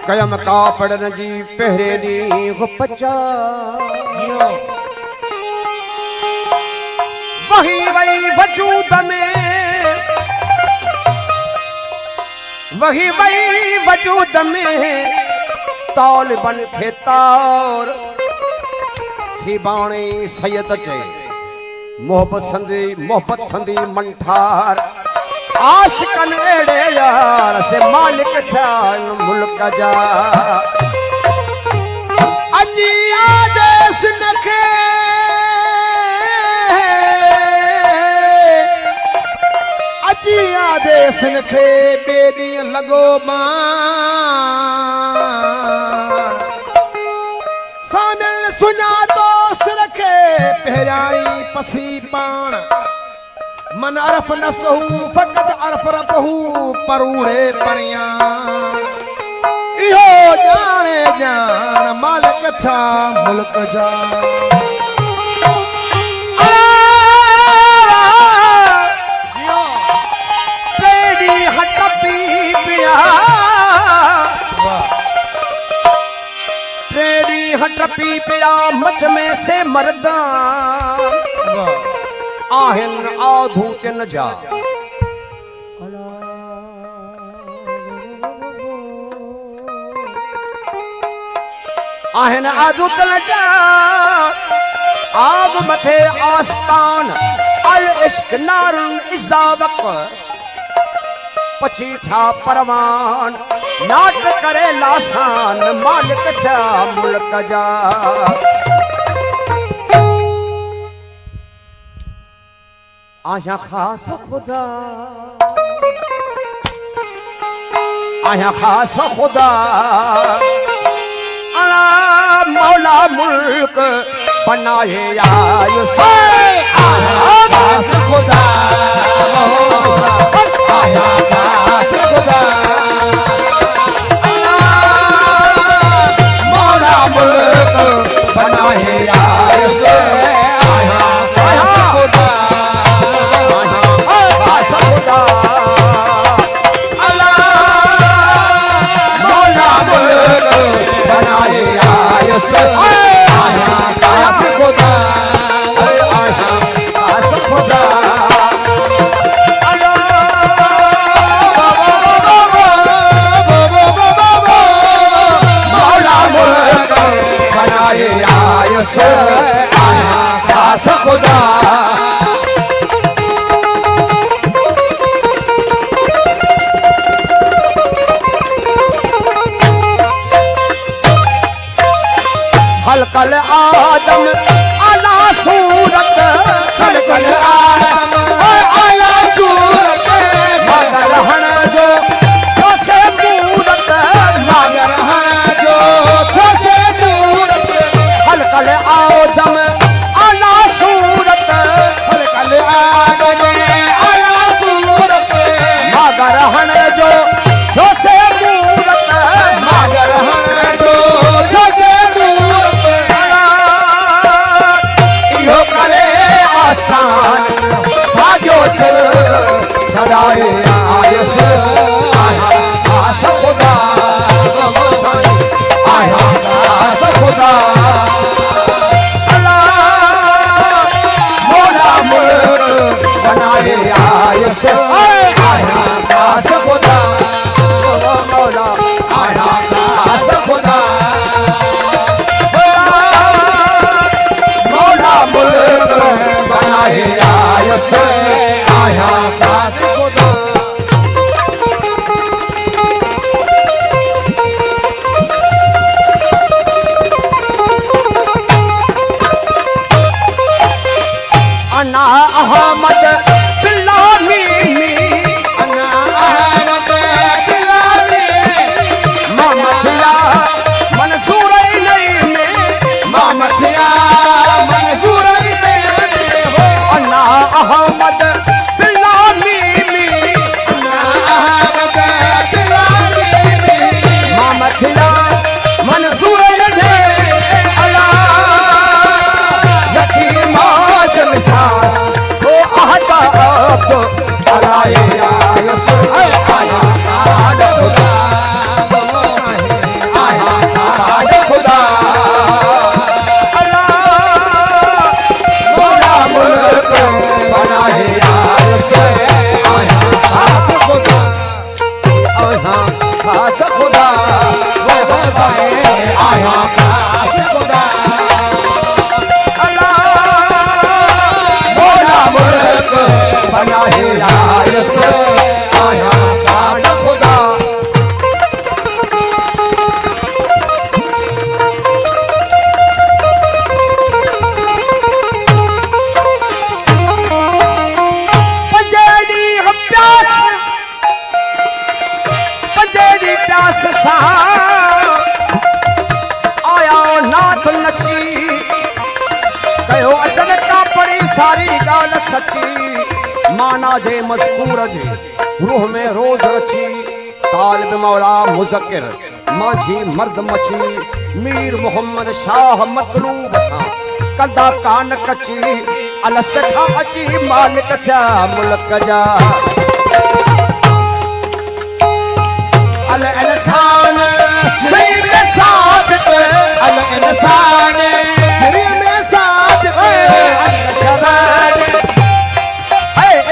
कयम कापड़न जी पहरे नी गुपचा वही वही वजूद में वही वही वजूद में तौल बन खेतार सिबाणी सैयद चे मोहब्बत संदी मंठार आशिकन एड़े यार से मालिक था मुल्क जा अजी आदेश नखे अजी आदेश नखे बेदी लगो मां सानल सुना दोस्त रखे पहराई पसी पान मन अरफ नफ्सहू फकत अरफ रबहू परूड़े परियां इहो जाने जान मालिक था मुल्क जा तेरी हट पी पिया तेरी हट पी पिया मच में से मर्दा आहन आधू तिन जा आहन आधू तिन जा आग मथे आस्तान अल इश्क नारुन इजावक पची था परवान नाट करे लासान मालिक था मुल्क जा आया खास खुदा आया खास खुदा अला मौला मुल्क बनाए आयो से आया खास खुदा आया खास खुदा मौला मुल्क बनाए आयो से खलकल आदम अला सूरत खलकल आदम आला सूरत मगर हण जो से मूरत मगर हण जो से मूरत खलकल आदम अला सूरत खलकल आदम आला सूरत मगर हण जो से मूरत मगर हण जो से मूरत खुदा वो होता है आया खास खुदा अल्लाह मौला मुल्क बना है रायस आया खास खुदा पंजेरी प्यास सा आया नाथ नची कहो अचन का पड़ी सारी गाल सची माना जे मजकूर जे रूह में रोज रची तालिब मौला मुज़क्किर माझी मर्द मची मीर मोहम्मद शाह मतलूब सा कंदा कान कची अलस्त खा अची मालिक थिया मुल्क जा अल इंसान सही में साबित अल इंसान सही में साबित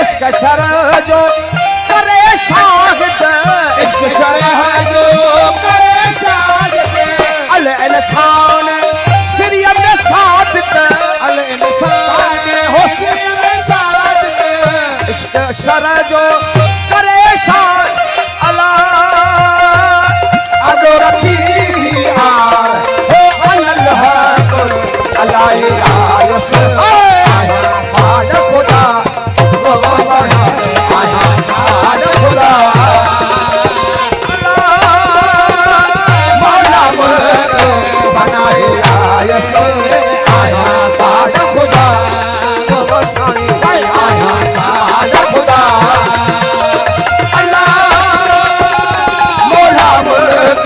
इश्क शर जो करे शाहिद इश्क शरह जो करे शाहिद अल इंसान सिरिया में साबित अल इंसान हो सही में साबित इश्क शर जो करे शाहिद अल्लाह अदो रखी आ हो अल्लाह को अल्लाह रायस आया पाद खुदा वो बना आया पाद खुदा मौला मुल्क बना है रायस आया पाद खुदा वो बसाई आया पाद खुदा अल्लाह मौला मुल्क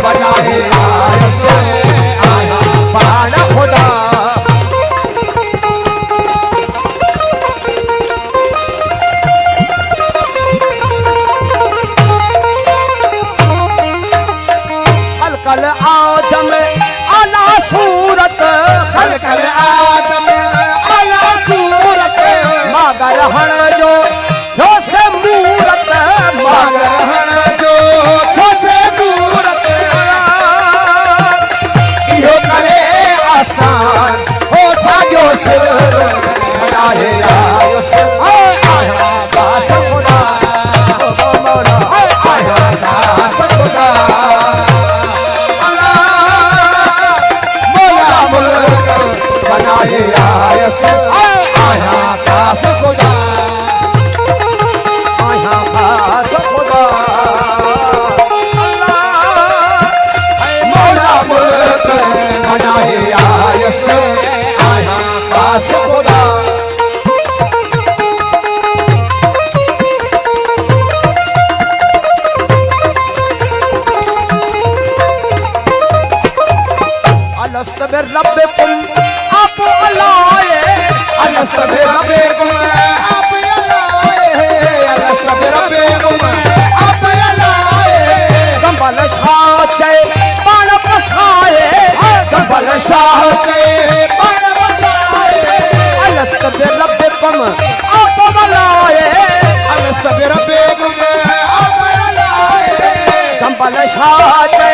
बना है रायस आया पाड़ खुदा हलकल आदम आला सूरत खलकल आदम अला सूरत मगर हण जो जो से मूरत मगर हण जो छोसे मूरत इहो करे आसान हो साजो सिर सदा है रायस आया बास खुदा ओ मौला आया दास खुदा अल्लाह मौला मुल्क बनाए आयस आया दास खुदा आया बास खुदा मौला मुल्क बनाए आयस आया दास खुदा अलस्त बिर रब्बिकुम आप अलाए अलस्त बिरब्बिकुम आप अलाए अलस्त बिरब्बिकुम आप अलाए कंबल शाचे बाण पसाए कंबल शाह के बन बसाए अलस्त बिर रब्बिकुम आप अलाए अलस्त बिरब्बिकुम आप अलाए कंबल शाचे